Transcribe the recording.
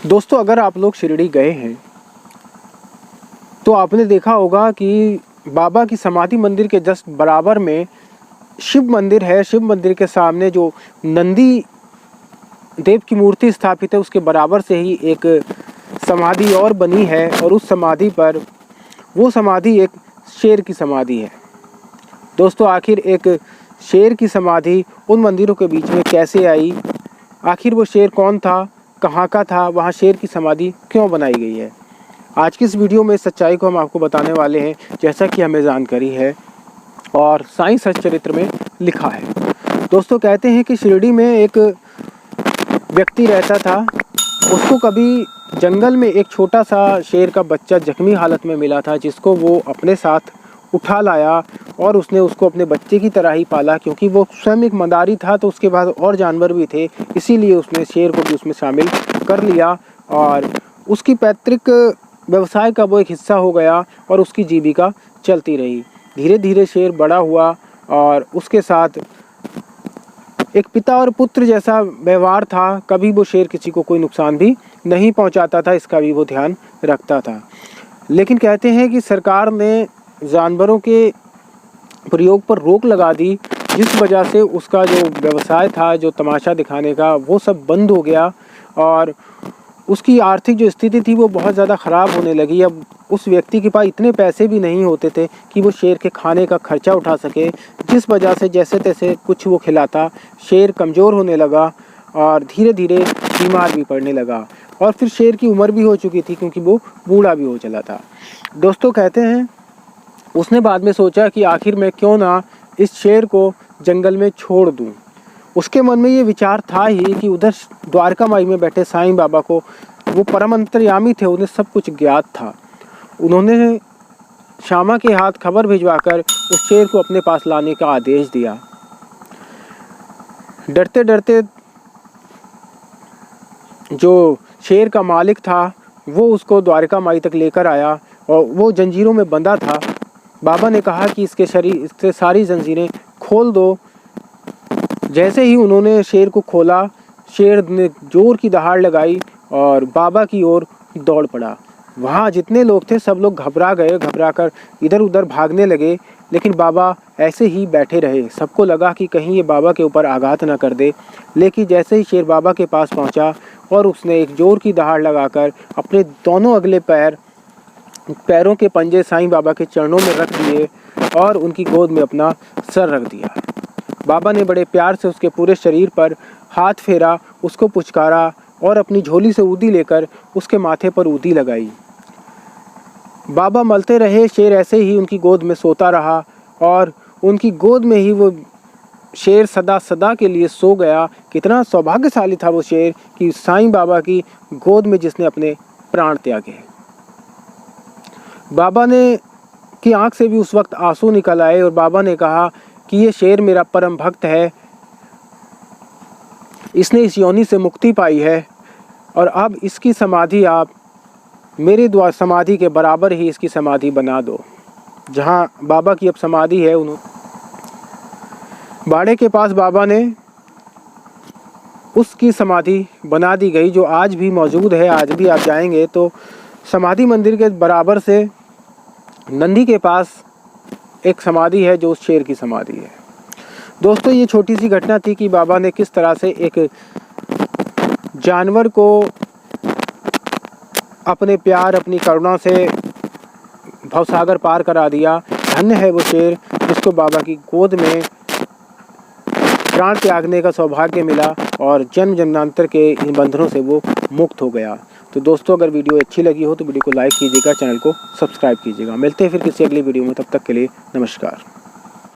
दोस्तों, अगर आप लोग शिरडी गए हैं तो आपने देखा होगा कि बाबा की समाधि मंदिर के जस्ट बराबर में शिव मंदिर है। शिव मंदिर के सामने जो नंदी देव की मूर्ति स्थापित है, उसके बराबर से ही एक समाधि और बनी है और उस समाधि पर वो समाधि एक शेर की समाधि है। दोस्तों, आखिर एक शेर की समाधि उन मंदिरों के बीच में कैसे आई? आखिर वो शेर कौन था, कहाँ का था, वहाँ शेर की समाधि क्यों बनाई गई है? आज की इस वीडियो में सच्चाई को हम आपको बताने वाले हैं, जैसा कि हमें जानकारी है और साईं सच्चरित्र में लिखा है। दोस्तों, कहते हैं कि शिरडी में एक व्यक्ति रहता था। उसको कभी जंगल में एक छोटा सा शेर का बच्चा जख्मी हालत में मिला था, जिसको वो अपने साथ उठा लाया और उसने उसको अपने बच्चे की तरह ही पाला। क्योंकि वो स्वयं एक मदारी था तो उसके बाद और जानवर भी थे, इसीलिए उसने शेर को भी उसमें शामिल कर लिया और उसकी पैतृक व्यवसाय का वो एक हिस्सा हो गया और उसकी जीविका चलती रही। धीरे धीरे शेर बड़ा हुआ और उसके साथ एक पिता और पुत्र जैसा व्यवहार था। कभी वो शेर किसी को कोई नुकसान भी नहीं पहुंचाता था, इसका भी वो ध्यान रखता था। लेकिन कहते हैं कि सरकार ने जानवरों के प्रयोग पर रोक लगा दी, जिस वजह से उसका जो व्यवसाय था, जो तमाशा दिखाने का, वो सब बंद हो गया और उसकी आर्थिक जो स्थिति थी वो बहुत ज़्यादा ख़राब होने लगी। अब उस व्यक्ति के पास इतने पैसे भी नहीं होते थे कि वो शेर के खाने का खर्चा उठा सके, जिस वजह से जैसे तैसे कुछ वो खिलाता, शेर कमज़ोर होने लगा और धीरे धीरे बीमार भी पड़ने लगा और फिर शेर की उम्र भी हो चुकी थी, क्योंकि वो बूढ़ा भी हो चला था। दोस्तों, कहते हैं उसने बाद में सोचा कि आखिर मैं क्यों ना इस शेर को जंगल में छोड़ दूं। उसके मन में ये विचार था ही कि उधर द्वारका माई में बैठे साईं बाबा को, वो परम अंतर्यामी थे, उन्हें सब कुछ ज्ञात था। उन्होंने श्यामा के हाथ खबर भिजवाकर उस शेर को अपने पास लाने का आदेश दिया। डरते डरते जो शेर का मालिक था वो उसको द्वारका माई तक लेकर आया और वो जंजीरों में बंधा था। बाबा ने कहा कि इससे सारी जंजीरें खोल दो। जैसे ही उन्होंने शेर को खोला, शेर ने जोर की दहाड़ लगाई और बाबा की ओर दौड़ पड़ा। वहाँ जितने लोग थे सब लोग घबरा गए, घबरा कर इधर उधर भागने लगे, लेकिन बाबा ऐसे ही बैठे रहे। सबको लगा कि कहीं ये बाबा के ऊपर आघात न कर दे। लेकिन जैसे ही शेर बाबा के पास पहुँचा और उसने एक जोर की दहाड़ लगाकर अपने दोनों अगले पैरों के पंजे साईं बाबा के चरणों में रख दिए और उनकी गोद में अपना सर रख दिया। बाबा ने बड़े प्यार से उसके पूरे शरीर पर हाथ फेरा, उसको पुचकारा और अपनी झोली से ऊदी लेकर उसके माथे पर ऊदी लगाई। बाबा मलते रहे। शेर ऐसे ही उनकी गोद में सोता रहा और उनकी गोद में ही वो शेर सदा सदा के लिए सो गया। कितना सौभाग्यशाली था वो शेर कि साईं बाबा की गोद में जिसने अपने प्राण त्यागे। बाबा ने की आंख से भी उस वक्त आंसू निकल आए और बाबा ने कहा कि ये शेर मेरा परम भक्त है, इसने इस योनि से मुक्ति पाई है और अब इसकी समाधि आप मेरे द्वारा समाधि के बराबर ही इसकी समाधि बना दो। जहाँ बाबा की अब समाधि है, बाड़े के पास बाबा ने उसकी समाधि बना दी गई, जो आज भी मौजूद है। आज भी आप जाएंगे तो समाधि मंदिर के बराबर से नंदी के पास एक समाधि है, जो उस शेर की समाधि है। दोस्तों, ये छोटी सी घटना थी कि बाबा ने किस तरह से एक जानवर को अपने प्यार, अपनी करुणा से भवसागर पार करा दिया। धन्य है वो शेर जिसको बाबा की गोद में प्राण त्यागने का सौभाग्य मिला और जन्म जन्मांतर के इन बंधनों से वो मुक्त हो गया। तो दोस्तों, अगर वीडियो अच्छी लगी हो तो वीडियो को लाइक कीजिएगा, चैनल को सब्सक्राइब कीजिएगा। मिलते हैं फिर किसी अगली वीडियो में, तब तक के लिए नमस्कार।